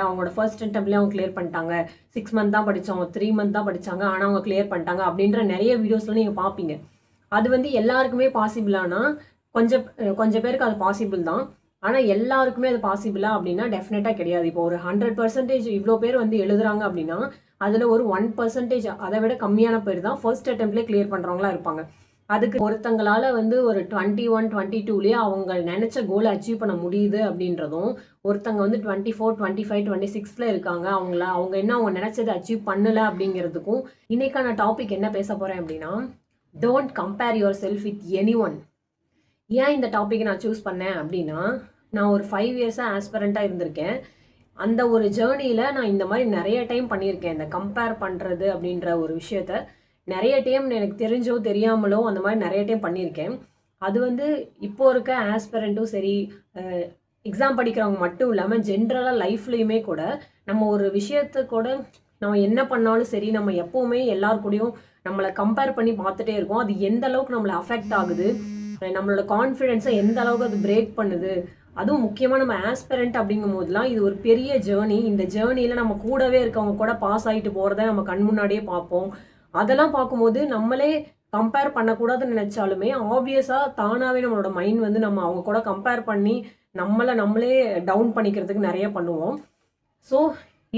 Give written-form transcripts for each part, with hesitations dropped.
அவங்களோட ஃபர்ஸ்ட் அட்டெம்ப்ட்லேயே அவங்க கிளியர் பண்ணிட்டாங்க. 6 மந்த் தான் படித்தோம், 3 மந்த் தான் படித்தாங்க, ஆனால் அவங்க கிளியர் பண்ணிட்டாங்க அப்படின்ற நிறைய வீடியோஸ்லாம் நீங்கள் பார்ப்பீங்க. அது வந்து எல்லாருக்குமே பாசிபிளானா கொஞ்சம் கொஞ்சம் பேருக்கு அது பாசிபிள் தான். ஆனால் எல்லாருக்குமே அது பாசிபிளா அப்படின்னா டெஃபினட்டாக கிடையாது. இப்போ ஒரு 100% இவ்வளோ பேர் வந்து எழுதுறாங்க அப்படின்னா அதில் ஒரு 1% அதை விட கம்மியான பேர் தான் ஃபர்ஸ்ட் அட்டெம்ப்ட்லேயே கிளியர் பண்ணுறவங்களா இருப்பாங்க. அதுக்கு ஒருத்தங்களால வந்து ஒரு 21, 22லயே அவங்க நினைச்ச கோலை அச்சீவ் பண்ண முடியுது அப்படின்றதும், ஒருத்தங்க வந்து 24, 25, 26ல இருக்காங்க. அவங்க என்ன அவங்க நினைச்சதை அச்சீவ் பண்ணல அப்படிங்கிறதுக்கும் இன்னைக்கான டாபிக் என்ன பேச போறேன் அப்படின்னா, don't compare your self with any one. ஏன் இந்த டாபிக் நான் சூஸ் பண்ணேன் அப்படின்னா, நான் ஒரு 5 இயர்ஸாக ஆஸ்பரண்ட்டாக இருந்திருக்கேன். அந்த ஒரு ஜேர்னியில் நான் இந்த மாதிரி நிறைய டைம் பண்ணியிருக்கேன். இந்த கம்பேர் பண்ணுறது அப்படின்ற ஒரு விஷயத்த நிறைய டைம் எனக்கு தெரிஞ்சோ தெரியாமலோ அந்த மாதிரி நிறைய டைம் பண்ணியிருக்கேன். அது வந்து இப்போ இருக்க ஆஸ்பரண்ட்டும் சரி, எக்ஸாம் படிக்கிறவங்க மட்டும் இல்லாமல் ஜென்ரலாக லைஃப்லேயுமே கூட நம்ம ஒரு விஷயத்த கூட நம்ம என்ன பண்ணாலும் சரி, நம்ம எப்போவுமே எல்லார் கூடயும் நம்மளை கம்பேர் பண்ணி பார்த்துட்டே இருக்கோம். அது எந்த அளவுக்கு நம்மளை அஃபெக்ட் ஆகுது, நம்மளோட கான்ஃபிடென்ஸை எந்த அளவுக்கு அது பிரேக் பண்ணுது. அதுவும் முக்கியமாக நம்ம ஆஸ்பரண்ட் அப்படிங்கும் போதுலாம் இது ஒரு பெரிய ஜேர்னி. இந்த ஜேர்னியில் நம்ம கூடவே இருக்கவங்க கூட பாஸ் ஆகிட்டு போகிறத நம்ம கண் முன்னாடியே பார்ப்போம். அதெல்லாம் பார்க்கும்போது நம்மளே கம்பேர் பண்ணக்கூடாதுன்னு நினச்சாலுமே ஆப்வியஸாக தானாகவே நம்மளோட மைண்ட் வந்து நம்ம அவங்க கூட கம்பேர் பண்ணி நம்மளே டவுன் பண்ணிக்கிறதுக்கு நிறைய பண்ணுவோம். ஸோ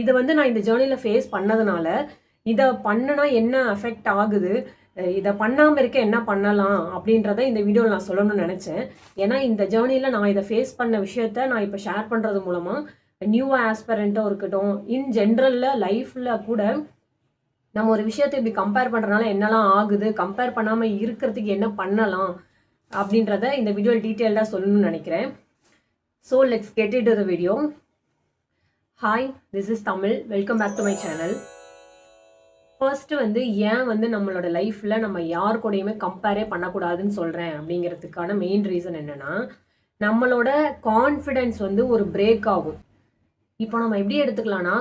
இதை வந்து நான் இந்த ஜேர்னியில் ஃபேஸ் பண்ணதுனால இதை பண்ணுனா என்ன அஃபெக்ட் ஆகுது, இதை பண்ணாமல் இருக்க என்ன பண்ணலாம் அப்படின்றத இந்த வீடியோவில் நான் சொல்லணும்னு நினச்சேன். ஏன்னா இந்த ஜேர்னியில் நான் இதை ஃபேஸ் பண்ண விஷயத்த நான் இப்போ ஷேர் பண்ணுறது மூலமாக நியூ ஆஸ்பரண்ட்டாக இருக்கட்டும், இன் ஜென்ரலில் லைஃப்பில் கூட நம்ம ஒரு விஷயத்தை இப்படி கம்பேர் பண்ணுறதுனால என்னெல்லாம் ஆகுது, கம்பேர் பண்ணாமல் இருக்கிறதுக்கு என்ன பண்ணலாம் அப்படின்றத இந்த வீடியோவில் டீட்டெயில்டாக சொல்லணும்னு நினைக்கிறேன். So let's get it to the video. Hi, this is Tamil. Welcome back to my channel. First வந்து ஏன் வந்து நம்மளோட லைஃப்பில் நம்ம யார் கூடயுமே கம்பேரே பண்ணக்கூடாதுன்னு சொல்கிறேன் அப்படிங்கிறதுக்கான மெயின் ரீசன் என்னென்னா, நம்மளோட கான்ஃபிடென்ஸ் வந்து ஒரு பிரேக் ஆகும். இப்போ நம்ம எப்படி எடுத்துக்கலாம்னா,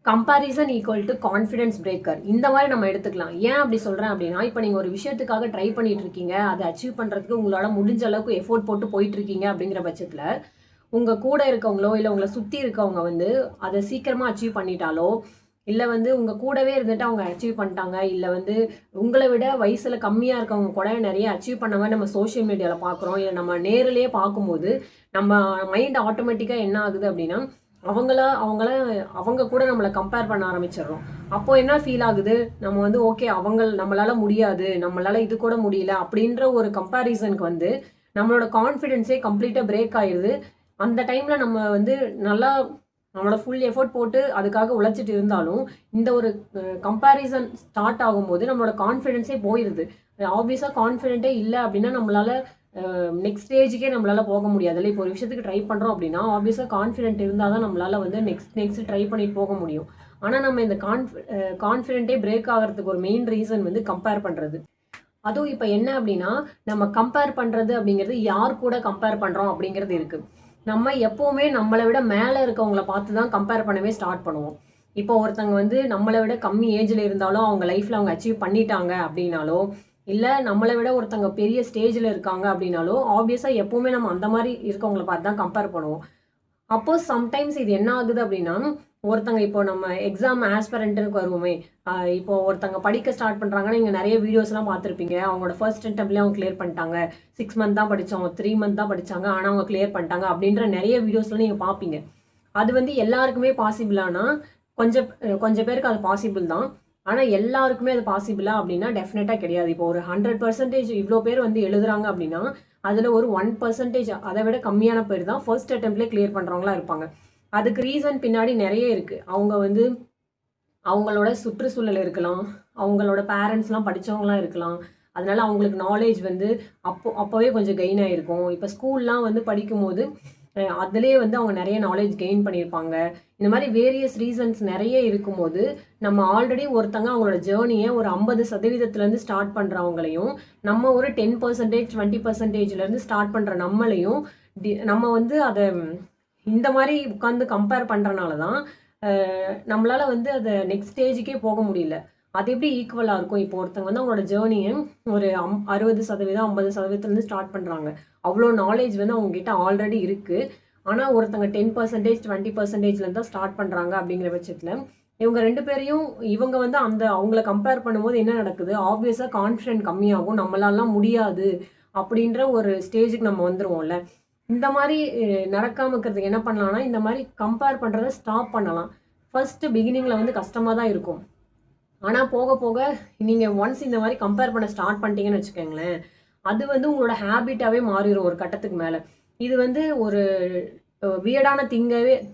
comparison equal to confidence breaker, இந்த மாதிரி நம்ம எடுத்துக்கலாம். ஏன் அப்படி சொல்கிறேன் அப்படின்னா, இப்போ நீங்கள் ஒரு விஷயத்துக்காக ட்ரை பண்ணிட்டு இருக்கீங்க, அதை அச்சீவ் பண்ணுறதுக்கு உங்களால் முடிஞ்ச அளவுக்கு எஃபோர்ட் போட்டு போயிட்டு இருக்கீங்க அப்படிங்கிற பட்சத்தில் உங்கள் கூட இருக்கவங்களோ இல்லை உங்களை சுற்றி இருக்கவங்க வந்து அதை சீக்கிரமாக அச்சீவ் பண்ணிட்டாலோ, இல்லை வந்து உங்கள் கூடவே இருந்துட்டு அவங்க அச்சீவ் பண்ணிட்டாங்க, இல்லை வந்து உங்களை விட வயசில் கம்மியாக இருக்கவங்க கூட நிறைய அச்சீவ் பண்ணவங்க நம்ம சோஷியல் மீடியாவில் பார்க்குறோம், இல்லை நம்ம நேரிலேயே பார்க்கும்போது நம்ம மைண்ட் ஆட்டோமேட்டிக்காக என்ன ஆகுது அப்படின்னா, அவங்க கூட நம்மளை கம்பேர் பண்ண ஆரம்பிச்சிடுறோம். அப்போ என்ன ஃபீல் ஆகுது, நம்ம வந்து ஓகே நம்மளால முடியாது, நம்மளால இது கூட முடியல அப்படின்ற ஒரு கம்பேரிசனுக்கு வந்து நம்மளோட கான்ஃபிடென்ஸே கம்ப்ளீட்டாக பிரேக் ஆயிடுது. அந்த டைமில் நம்ம வந்து நல்லா நம்மளோட ஃபுல் எஃபோர்ட் போட்டு அதுக்காக உழைச்சிட்டு இருந்தாலும் இந்த ஒரு கம்பேரிசன் ஸ்டார்ட் ஆகும்போது நம்மளோட கான்ஃபிடென்ஸே போயிடுது. ஆப்வியஸாக கான்ஃபிடென்ட்டே இல்லை அப்படின்னா நம்மளால நெக்ஸ்ட் ஸ்டேஜுக்கே நம்மளால் போக முடியாது. இல்லை இப்போ ஒரு விஷயத்துக்கு ட்ரை பண்ணுறோம் அப்படின்னா ஆப்வியஸாக கான்ஃபிடென்ட் இருந்தால் தான் நம்மளால் வந்து நெக்ஸ்ட் ட்ரை பண்ணிட்டு போக முடியும். ஆனால் நம்ம இந்த கான்ஃபிடென்ட்டே பிரேக் ஆகிறதுக்கு ஒரு மெயின் ரீசன் வந்து கம்பேர் பண்ணுறது. அதுவும் இப்போ என்ன அப்படின்னா, நம்ம கம்பேர் பண்ணுறது அப்படிங்கிறது யார் கூட கம்பேர் பண்ணுறோம் அப்படிங்கிறது இருக்குது. நம்ம எப்போவுமே நம்மளை விட மேலே இருக்கவங்கள பார்த்து தான் கம்பேர் பண்ணவே ஸ்டார்ட் பண்ணுவோம். இப்போ ஒருத்தங்க வந்து நம்மளை விட கம்மி ஏஜில் இருந்தாலும் அவங்க லைஃப்பில் அவங்க அச்சீவ் பண்ணிட்டாங்க அப்படின்னாலோ, இல்லை நம்மளை விட ஒருத்தங்க பெரிய ஸ்டேஜில் இருக்காங்க அப்படின்னாலோ ஆப்வியஸாக எப்போவுமே நம்ம அந்த மாதிரி இருக்கவங்கள பார்த்து தான் கம்பேர் பண்ணுவோம். அப்போஸ் சம்டைம்ஸ் இது என்ன ஆகுது அப்படின்னா, ஒருத்தங்க இப்போ நம்ம எக்ஸாம் ஆஸ்பரண்ட்டுக்கு வருவோமே, இப்போ ஒருத்தங்க படிக்க ஸ்டார்ட் பண்ணுறாங்கன்னா நீங்கள் நிறைய வீடியோஸ்லாம் பார்த்துருப்பீங்க. அவங்களோட ஃபர்ஸ்ட் அட்டெம்ப்ட்லேயே அவங்க கிளியர் பண்ணிட்டாங்க, 6 மந்த் தான் படித்தோம், 3 மந்த் தான் படித்தாங்க, ஆனால் அவங்க கிளியர் பண்ணிட்டாங்க அப்படின்ற நிறைய வீடியோஸ்லாம் நீங்கள் பார்ப்பீங்க. அது வந்து எல்லாருக்குமே பாசிபிளானா கொஞ்சம் பேருக்கு அது பாசிபிள் தான். ஆனால் எல்லாருக்குமே அது பாசிபிளா அப்படின்னா டெஃபினட்டாக கிடையாது. இப்போ ஒரு 100% இவ்வளோ பேர் வந்து எழுதுறாங்க அப்படின்னா அதில் ஒரு 1% அதை விட கம்மியான பேர் தான் ஃபர்ஸ்ட் அட்டெம்ப்ட்லேயே கிளியர் பண்ணுறவங்களா இருப்பாங்க. அதுக்கு ரீசன் பின்னாடி நிறைய இருக்குது. அவங்க வந்து அவங்களோட சுற்றுச்சூழல் இருக்கலாம், அவங்களோட பேரண்ட்ஸ்லாம் படித்தவங்களாம் இருக்கலாம். அதனால அவங்களுக்கு நாலேஜ் வந்து அப்போவே கொஞ்சம் கெயின் ஆகிருக்கும். இப்போ ஸ்கூல்லாம் வந்து படிக்கும்போது அதுலேயே வந்து அவங்க நிறைய நாலேஜ் கெயின் பண்ணியிருப்பாங்க. இந்த மாதிரி வேரியஸ் ரீசன்ஸ் நிறைய இருக்கும்போது நம்ம ஆல்ரெடி ஒருத்தங்க அவங்களோட ஜேர்னியை ஒரு 50% ஸ்டார்ட் பண்ணுறவங்களையும் நம்ம ஒரு 10%, 20%லேருந்து ஸ்டார்ட் பண்ணுற நம்மளையும் நம்ம வந்து அதை இந்த மாதிரி உட்காந்து கம்பேர் பண்ணுறனால தான் நம்மளால் வந்து அதை நெக்ஸ்ட் ஸ்டேஜுக்கே போக முடியல. அது எப்படி ஈக்குவலாக இருக்கும்? இப்போ ஒருத்தங்க வந்து அவங்களோட ஜேர்னியை ஒரு 60%, 50%லேருந்து ஸ்டார்ட் பண்ணுறாங்க. அவ்வளோ நாலேஜ் வந்து அவங்ககிட்ட ஆல்ரெடி இருக்குது. ஆனால் ஒருத்தங்க 10% 20%லேருந்து தான் ஸ்டார்ட் பண்ணுறாங்க அப்படிங்கிற பட்சத்தில் இவங்க 2 பேரையும் இவங்க வந்து அவங்கள கம்பேர் பண்ணும்போது என்ன நடக்குது, ஆப்வியஸாக கான்ஃபிடென்ட் கம்மியாகும், நம்மளாலாம் முடியாது அப்படின்ற ஒரு ஸ்டேஜுக்கு நம்ம வந்துருவோம்ல. இந்த மாதிரி நடக்காமல் இருக்கிறதுக்கு என்ன பண்ணலாம்னா, இந்த மாதிரி கம்பேர் பண்ணுறதை ஸ்டாப் பண்ணலாம். ஃபர்ஸ்ட் பிகினிங்கில் வந்து கஷ்டமாக தான் இருக்கும். ஆனால் போக போக நீங்கள் ஒன்ஸ் இந்த மாதிரி கம்பேர் பண்ண ஸ்டார்ட் பண்ணிட்டீங்கன்னு வச்சுக்கோங்களேன், அது வந்து உங்களோட ஹேபிட்டாகவே மாறிடும் ஒரு கட்டத்துக்கு மேலே. இது வந்து ஒரு வியர்டான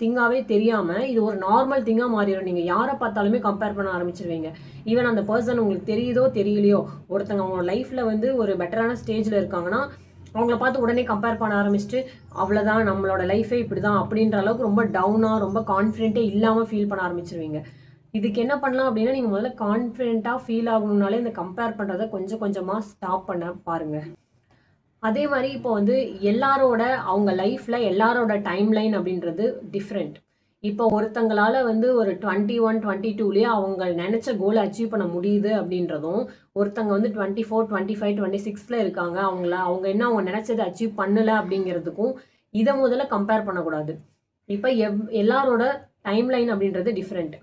திங்காவே தெரியாமல் இது ஒரு நார்மல் திங்காக மாறிடும். நீங்கள் யாரை பார்த்தாலுமே கம்பேர் பண்ண ஆரம்பிச்சிருவீங்க. ஈவன் அந்த பர்சன் உங்களுக்கு தெரியுதோ தெரியலையோ, ஒருத்தங்க அவங்க லைஃப்பில் வந்து ஒரு பெட்டரான ஸ்டேஜில் இருக்காங்கன்னா அவங்கள பார்த்து உடனே கம்பேர் பண்ண ஆரம்பிச்சுட்டு அவ்வளோதான் நம்மளோட லைஃபே இப்படி தான் அப்படின்ற அளவுக்கு ரொம்ப டவுனாக ரொம்ப கான்ஃபிடென்ட்டே இல்லாமல் ஃபீல் பண்ண ஆரம்பிச்சிருவீங்க. இதுக்கு என்ன பண்ணலாம் அப்படின்னா, நீங்கள் முதல்ல கான்ஃபிடென்ட்டாக ஃபீல் ஆகணும்னாலே இந்த கம்பேர் பண்ணுறதை கொஞ்சம் கொஞ்சமாக ஸ்டாப் பண்ண பாருங்கள். அதே மாதிரி இப்போ வந்து எல்லாரோட அவங்க லைஃப்பில் எல்லாரோட டைம்லைன் அப்படின்றது டிஃப்ரெண்ட். இப்போ ஒருத்தங்களால் வந்து ஒரு 21, 22லேயே அவங்க நினச்ச கோலை அச்சீவ் பண்ண முடியுது அப்படின்றதும், ஒருத்தங்க வந்து 24, 25, 26ல இருக்காங்க, அவங்க அவங்க நினச்சதை அச்சீவ் பண்ணலை அப்படிங்கிறதுக்கும் இதை முதல்ல கம்பேர் பண்ணக்கூடாது. இப்போ எல்லாரோட டைம்லைன் அப்படின்றது டிஃப்ரெண்ட்.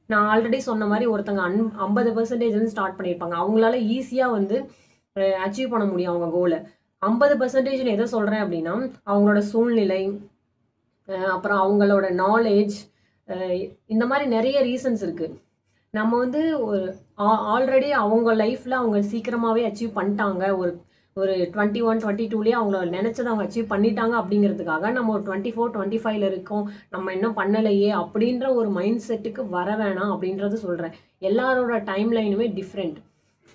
நான் ஆல்ரெடி சொன்ன மாதிரி ஒருத்தங்க 50% ஸ்டார்ட் பண்ணியிருப்பாங்க, அவங்களால ஈஸியாக வந்து அச்சீவ் பண்ண முடியும் அவங்க கோலை. 50% எதை சொல்கிறேன் அப்படின்னா, அவங்களோட சூழ்நிலை, அப்புறம் அவங்களோட நாலேஜ், இந்த மாதிரி நிறைய ரீசன்ஸ் இருக்குது. நம்ம வந்து ஒரு ஆல்ரெடி அவங்க லைஃப்பில் அவங்க சீக்கிரமாகவே அச்சீவ் பண்ணிட்டாங்க, ஒரு 21, 22லேயே அவங்கள நினச்சதை அவங்க அச்சீவ் பண்ணிட்டாங்க அப்படிங்கிறதுக்காக நம்ம ஒரு 24, 25ல இருக்கோம், நம்ம இன்னும் பண்ணலையே அப்படின்ற ஒரு மைண்ட் செட்டுக்கு வர வேணாம் அப்படின்றது சொல்கிறேன். எல்லாரோட டைம் லைனுமே டிஃப்ரெண்ட்.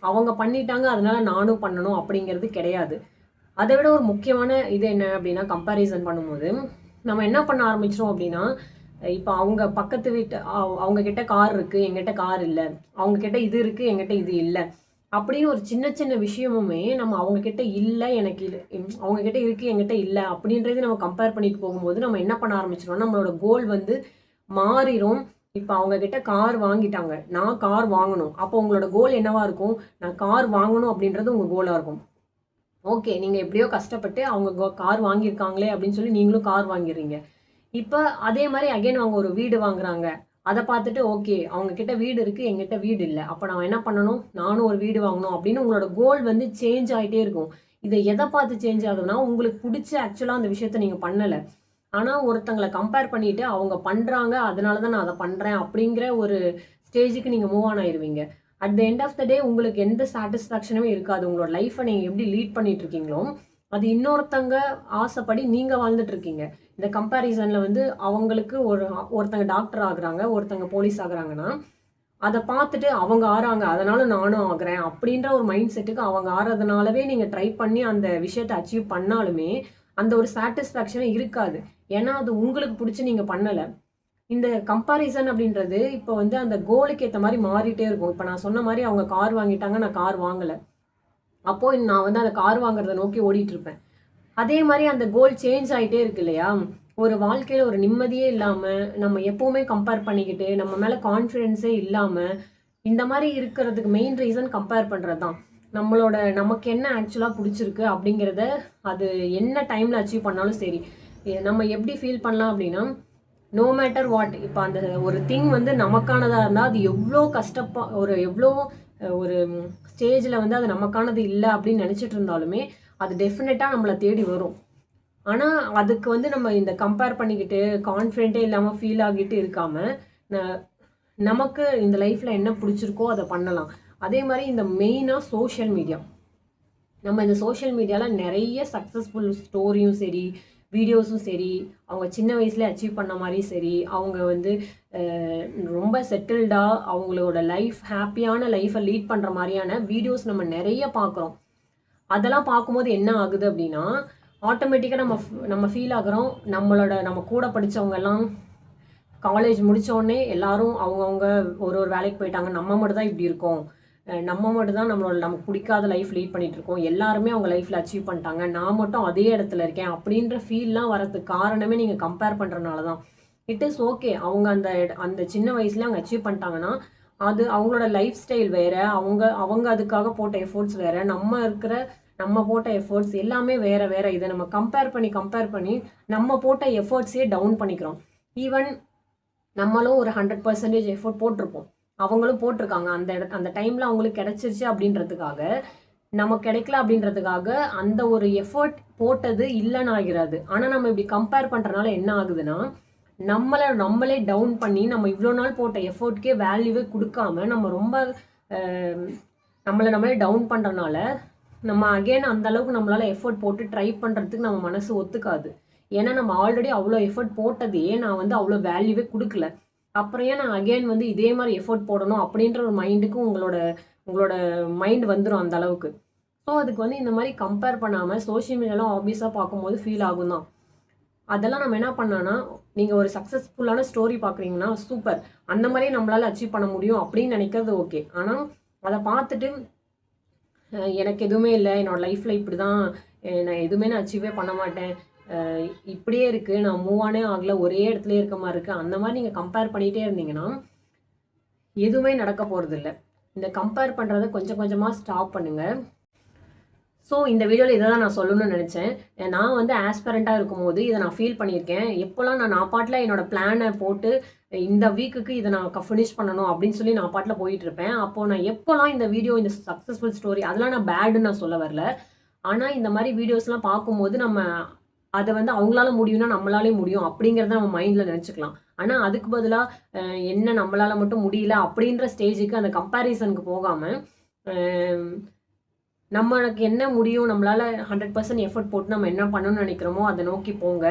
அவங்க பண்ணிட்டாங்க அதனால நானும் பண்ணணும் அப்படிங்கிறது கிடையாது. அதை விட ஒரு முக்கியமான இது என்ன அப்படின்னா, கம்பேரிசன் பண்ணும்போது நம்ம என்ன பண்ண ஆரம்பிச்சிடும் அப்படின்னா, இப்போ அவங்க பக்கத்து வீட்டு அவங்க கிட்ட கார் இருக்குது, எங்கிட்ட கார் இல்லை, அவங்க கிட்ட இது இருக்குது, எங்கிட்ட இது இல்லை அப்படின்னு ஒரு சின்ன சின்ன விஷயமுமே நம்ம அவங்க கிட்ட இல்லை எனக்கு இல்லை, அவங்க கிட்ட இருக்குது எங்கிட்ட இல்லை அப்படின்றது நம்ம கம்பேர் பண்ணிட்டு போகும்போது நம்ம என்ன பண்ண ஆரம்பிச்சிடும், நம்மளோட கோல் வந்து மாறிடும். இப்போ அவங்க கிட்ட கார் வாங்கிட்டாங்க, நான் கார் வாங்கணும், அப்போ உங்களோட கோல் என்னவா இருக்கும், நான் கார் வாங்கணும் அப்படின்றது உங்கள் கோலாக இருக்கும். ஓகே, நீங்கள் எப்படியோ கஷ்டப்பட்டு அவங்க கார் வாங்கியிருக்காங்களே அப்படின்னு சொல்லி நீங்களும் கார் வாங்கிடுறீங்க. இப்போ அதே மாதிரி அகைன் அவங்க ஒரு வீடு வாங்குறாங்க, அதை பார்த்துட்டு ஓகே அவங்க கிட்ட வீடு இருக்குது எங்கிட்ட வீடு இல்லை, அப்போ நான் என்ன பண்ணணும், நானும் ஒரு வீடு வாங்கணும் அப்படின்னு உங்களோட கோல் வந்து சேஞ்ச் ஆகிட்டே இருக்கும். இதை எதை பார்த்து சேஞ்ச் ஆகுதுன்னா, உங்களுக்கு பிடிச்ச ஆக்சுவலாக அந்த விஷயத்த நீங்கள் பண்ணலை, ஆனால் ஒருத்தங்களை கம்பேர் பண்ணிட்டு அவங்க பண்ணுறாங்க அதனால தான் நான் அதை பண்ணுறேன் அப்படிங்கிற ஒரு ஸ்டேஜுக்கு நீங்கள் மூவ் ஆன் ஆயிடுவீங்க. At the end of the day உங்களுக்கு எந்த சாட்டிஸ்ஃபேக்ஷனுமே இருக்காது. உங்களோட லைஃப்பை நீங்கள் எப்படி லீட் பண்ணிட்டு இருக்கீங்களோ அது இன்னொருத்தங்க ஆசைப்படி நீங்கள் வாழ்ந்துட்டு இருக்கீங்க. இந்த கம்பேரிசனில் வந்து அவங்களுக்கு ஒருத்தங்க டாக்டர் ஆகுறாங்க, ஒருத்தங்க போலீஸ் ஆகுறாங்கன்னா அதை பார்த்துட்டு அவங்க ஆறாங்க அதனால நானும் ஆகுறேன் அப்படின்ற ஒரு மைண்ட் செட்டுக்கு அவங்க ஆறதுனாலவே நீங்கள் ட்ரை பண்ணி அந்த விஷயத்தை அச்சீவ் பண்ணாலுமே அந்த ஒரு சாட்டிஸ்ஃபேக்ஷனே இருக்காது. ஏன்னா அது உங்களுக்கு பிடிச்சி நீங்கள் பண்ணலை. இந்த கம்பாரிசன் அப்படின்றது இப்போ வந்து அந்த கோலுக்கு ஏற்ற மாதிரி மாறிட்டே இருக்கும். இப்போ நான் சொன்ன மாதிரி அவங்க கார் வாங்கிட்டாங்க, நான் கார் வாங்கலை, அப்போது நான் வந்து அந்த கார் வாங்குறத நோக்கி ஓடிட்டு இருப்பேன். அதே மாதிரி அந்த கோல் சேஞ்ச் ஆகிட்டே இருக்கு இல்லையா. ஒரு வாழ்க்கையில் ஒரு நிம்மதியே இல்லாமல் நம்ம எப்போவுமே கம்பேர் பண்ணிக்கிட்டு நம்ம மேலே கான்ஃபிடென்ஸே இல்லாமல் இந்த மாதிரி இருக்கிறதுக்கு மெயின் ரீசன் கம்பேர் பண்ணுறது தான். நமக்கு என்ன ஆக்சுவலாக பிடிச்சிருக்கு அப்படிங்கிறத அது என்ன டைமில் அச்சீவ் பண்ணாலும் சரி, நம்ம எப்படி ஃபீல் பண்ணலாம் அப்படின்னா, நோ மேட்டர் வாட், இப்போ அந்த ஒரு திங் வந்து நமக்கானதாக இருந்தால் அது எவ்வளோ எவ்வளோ ஒரு ஸ்டேஜில் வந்து அது நமக்கானது இல்லை அப்படின்னு நினச்சிட்டு இருந்தாலுமே அது டெஃபினட்டாக நம்மளை தேடி வரும். ஆனால் அதுக்கு வந்து நம்ம இந்த கம்பேர் பண்ணிக்கிட்டு கான்ஃபிடென்ட்டே இல்லாமல் ஃபீல் ஆகிட்டு இருக்காமல் நமக்கு இந்த லைஃப்பில் என்ன பிடிச்சிருக்கோ அதை பண்ணலாம். அதே மாதிரி இந்த மெயினாக சோஷியல் மீடியா, நம்ம இந்த சோஷியல் மீடியாவில் நிறைய சக்ஸஸ்ஃபுல் ஸ்டோரியும் சரி வீடியோஸும் சரி, அவங்க சின்ன வயசுலேயே அச்சீவ் பண்ண மாதிரியும் சரி, அவங்க வந்து ரொம்ப செட்டில்டாக அவங்களோட ஹாப்பியான லைஃப்பை லீட் பண்ணுற மாதிரியான வீடியோஸ் நம்ம நிறைய பார்க்குறோம். அதெல்லாம் பார்க்கும்போது என்ன ஆகுது அப்படின்னா, ஆட்டோமேட்டிக்காக நம்ம ஃபீல் ஆகுறோம், நம்ம கூட படித்தவங்கெல்லாம் காலேஜ் முடித்தோடனே எல்லாரும் அவங்கவுங்க ஒரு வேலைக்கு போயிட்டாங்க, நம்ம மட்டும் தான் இப்படி இருக்கோம், நம்ம மட்டும் தான் நமக்கு பிடிக்காத லைஃப் லீட் பண்ணிட்டு இருக்கோம், எல்லாருமே அவங்க லைஃப்பில் அச்சீவ் பண்ணிட்டாங்க, நான் மட்டும் அதே இடத்துல இருக்கேன் அப்படின்ற ஃபீல்லாம் வரதுக்கு காரணமே நீங்கள் கம்பேர் பண்ணுறதுனால தான். இட் இஸ் ஓகே, அவங்க அந்த சின்ன வயசுல அவங்க அச்சீவ் பண்ணிட்டாங்கன்னா அது அவங்களோட லைஃப் ஸ்டைல் வேறு, அவங்க அதுக்காக போட்ட எஃபோர்ட்ஸ் வேறு, நம்ம இருக்கிற நம்ம போட்ட எஃபர்ட்ஸ் எல்லாமே வேறு வேறு. இதை நம்ம கம்பேர் பண்ணி நம்ம போட்ட எஃபர்ட்ஸே டவுன் பண்ணிக்கிறோம். ஈவன் நம்மளும் ஒரு 100% எஃபோர்ட் போட்டிருப்போம், அவங்களும் போட்டிருக்காங்க. அந்த டைமில் அவங்களுக்கு கிடைச்சிருச்சு அப்படின்றதுக்காக, நமக்கு கிடைக்கல அப்படின்றதுக்காக அந்த ஒரு எஃபோர்ட் போட்டது இல்லைன்னு ஆகிறாது. ஆனால் நம்ம இப்படி கம்பேர் பண்ணுறதுனால என்ன ஆகுதுன்னா, நம்மளே டவுன் பண்ணி நம்ம இவ்வளோ நாள் போட்ட எஃபோர்ட்கே வேல்யூவே கொடுக்காம நம்ம ரொம்ப நம்மளே டவுன் பண்ணுறனால நம்ம அகெயின் அந்த அளவுக்கு நம்மளால் எஃபோர்ட் போட்டு ட்ரை பண்ணுறதுக்கு நம்ம மனசு ஒத்துக்காது. ஏன்னா நம்ம ஆல்ரெடி அவ்வளோ எஃபோர்ட் போட்டதையே நான் வந்து அவ்வளோ வேல்யூவே கொடுக்கல. அப்புறம் ஏன் நான் அகெயின் வந்து இதே மாதிரி எஃபோர்ட் போடணும் அப்படின்ற ஒரு மைண்டுக்கு உங்களோட மைண்ட் வந்துடும் அந்த அளவுக்கு. ஸோ அதுக்கு வந்து இந்த மாதிரி கம்பேர் பண்ணாமல் சோஷியல் மீடியாலாம் ஆப்வியஸாக பார்க்கும்போது ஃபீல் ஆகும் தான். அதெல்லாம் நம்ம என்ன பண்ணோன்னா, நீங்கள் ஒரு சக்ஸஸ்ஃபுல்லான ஸ்டோரி பார்க்குறீங்கன்னா சூப்பர், அந்த மாதிரி நம்மளால் அச்சீவ் பண்ண முடியும் அப்படின்னு நினைக்கிறது ஓகே. ஆனால் அதை பார்த்துட்டு எனக்கு எதுவுமே இல்லை, என்னோடய லைஃப்பில் இப்படி தான், நான் எதுவுமே நான் அச்சீவே பண்ண மாட்டேன், இப்படியே இருக்குது, நான் மூவ் ஆனே ஆகலை, ஒரே இடத்துல இருக்க மாதிரி இருக்குது, அந்த மாதிரி நீங்கள் கம்பேர் பண்ணிகிட்டே இருந்தீங்கன்னா எதுவுமே நடக்க போகிறதில்ல. இந்த கம்பேர் பண்ணுறதை கொஞ்சம் கொஞ்சமாக ஸ்டாப் பண்ணுங்கள். ஸோ இந்த வீடியோவில் இதை தான் நான் சொல்லணும்னு நினச்சேன். நான் வந்து ஆஸ்பரண்ட்டாக இருக்கும்போது இதை நான் ஃபீல் பண்ணியிருக்கேன். எப்போல்லாம் நான் பாட்டில் என்னோடய பிளானை போட்டு இந்த வீக்குக்கு இதை நான் ஃபினிஷ் பண்ணணும் அப்படின்னு சொல்லி நான் பாட்டில் போயிட்டுருப்பேன். அப்போது நான் எப்போல்லாம் இந்த வீடியோ, இந்த சக்ஸஸ்ஃபுல் ஸ்டோரி, அதெல்லாம் நான் பேடுன்னு நான் சொல்ல வரல. ஆனால் இந்த மாதிரி வீடியோஸ்லாம் பார்க்கும்போது நம்ம அதை வந்து அவங்களால முடியும்னா நம்மளாலே முடியும் அப்படிங்கிறத நம்ம மைண்டில் நினச்சிக்கலாம். ஆனால் அதுக்கு பதிலாக என்ன நம்மளால் மட்டும் முடியல அப்படின்ற ஸ்டேஜுக்கு அந்த கம்பேரிசனுக்கு போகாமல் நம்மளுக்கு என்ன முடியும், நம்மளால் 100% எஃபர்ட் போட்டு நம்ம என்ன பண்ணணும்னு நினைக்கிறோமோ அதை நோக்கி போங்க.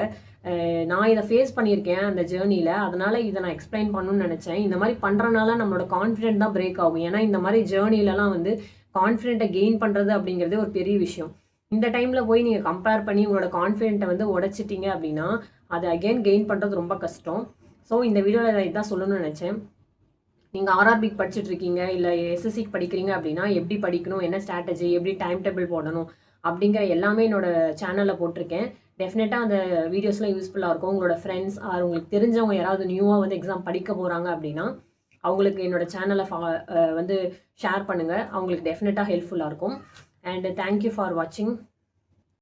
நான் இதை ஃபேஸ் பண்ணியிருக்கேன் அந்த ஜேர்னியில், அதனால் இதை நான் எக்ஸ்பிளைன் பண்ணணும்னு நினச்சேன். இந்த மாதிரி பண்ணுறனால நம்மளோட கான்ஃபிடென்ட் தான் பிரேக் ஆகும். ஏன்னா இந்த மாதிரி ஜேர்னிலலாம் வந்து கான்ஃபிடென்ட்டை கெயின் பண்ணுறது அப்படிங்கிறதே ஒரு பெரிய விஷயம். இந்த டைமில் போய் நீங்கள் கம்பேர் பண்ணி உங்களோட கான்ஃபிடென்ட்டை வந்து உடைச்சிட்டிங்க அப்படின்னா அதை அகெயின் கெயின் பண்ணுறது ரொம்ப கஷ்டம். ஸோ இந்த வீடியோவில் இதான் சொல்லணும்னு நினச்சேன். நீங்கள் ஆர்ஆர்பிக்கு படிச்சுட்டு இருக்கீங்க, இல்லை எஸ்எஸ்சிக்கு படிக்கிறீங்க அப்படின்னா எப்படி படிக்கணும், என்ன ஸ்ட்ராட்டஜி, எப்படி டைம் டேபிள் போடணும் அப்படிங்கிற எல்லாமே என்னோடய சேனலில் போட்டிருக்கேன். டெஃபினட்டாக அந்த வீடியோஸ்லாம் யூஸ்ஃபுல்லாக இருக்கும். உங்களோட ஃப்ரெண்ட்ஸ் ஆர் உங்களுக்கு தெரிஞ்சவங்க யாராவது நியூவாக வந்து எக்ஸாம் படிக்க போகிறாங்க அப்படின்னா அவங்களுக்கு என்னோடய சேனலை வந்து ஷேர் பண்ணுங்கள். அவங்களுக்கு டெஃபினட்டாக ஹெல்ப்ஃபுல்லாக இருக்கும். அண்ட் தேங்க்யூ ஃபார் வாட்சிங்.